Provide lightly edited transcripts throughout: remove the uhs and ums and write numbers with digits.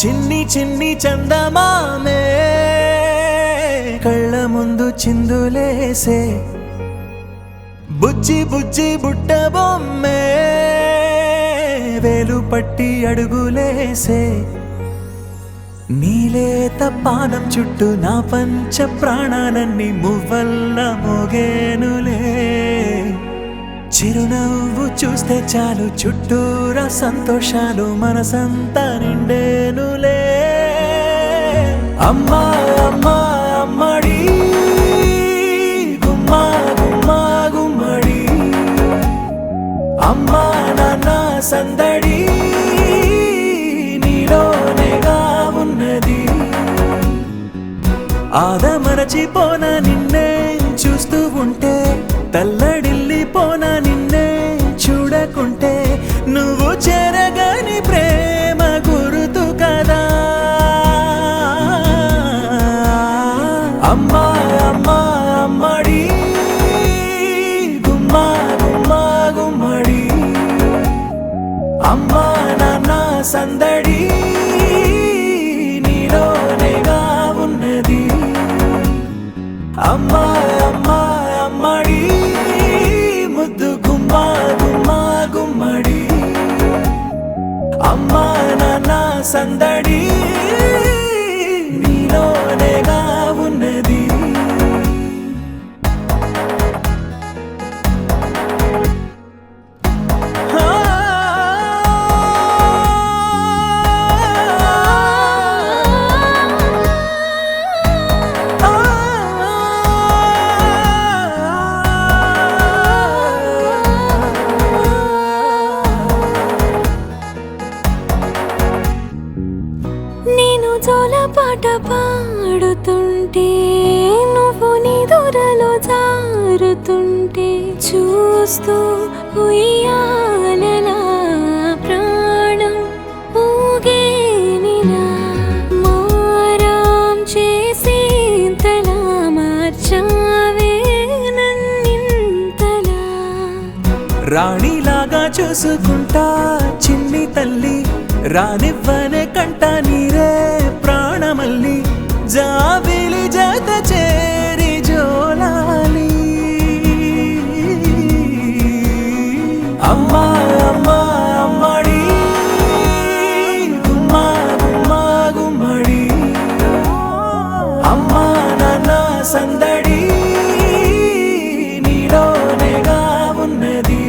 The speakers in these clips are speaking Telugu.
చిన్ని చిన్ని చందమామే కళ్ళ ముందు చిందులేసే బుజ్జి బుజ్జి బుట్ట బొమ్మే వేలు పట్టి అడుగులేసే నీలేత పానం చుట్టూ నా పంచ ప్రాణాలన్నీ మువ్వల్ల మోగేనులే చిరునవ్వు చూస్తే చాలు చుట్టూరా సంతోషాలు మనసంతా నిండేనులే అమ్మా అమ్మా అమ్మడి గుమ్మా గుమ్మా గుమ్మడి అమ్మా నాన్న సందడి నీలోనేగా ఉన్నది ఆదమరచిపోన నిన్నే చూస్తూ ఉంటే తల్లడిల్లిపోన నిన్నే చూడకుంటే నువ్వు చెరగని ప్రేమ గురుతు కదా అమ్మా అమ్మా అమ్మడి గుమ్మా గుమ్మా గుమ్మడి అమ్మా నాన్న సందడి నీలోనేగా ఉన్నది అమ్మా అమ్మా అమ్మడి ముద్దు గుమ్మా గుమ్మా గుమ్మడి అమ్మా నాన్న సందడి నీలోనేగా ఉన్నది నేను జోలపాట పాడుతుంటే నువ్వు నీ దూరలో జారుతుంటే చూస్తూ ఉయ్యాలలా ప్రాణం ఊగేనిలా మారాం చేసేంతలా మార్చావే నన్నింతలా రాణిలాగా చూసుకుంటా చిన్ని తల్లి రానివ్వనే కంట నీరే ప్రాణమల్లి జాబిలి జత చేరి జోలాలి అమ్మా అమ్మా అమ్మడి గుమ్మా గుమ్మా గుమ్మడి అమ్మా నాన్న సందడి నీలోనేగా ఉన్నది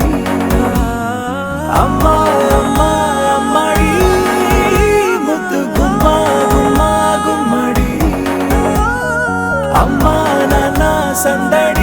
అమ్మా అమ్మా అమ్మడి ముద్దు గుమ్మా గుమ్మా గుమ్మడి అమ్మా నాన్న సందడి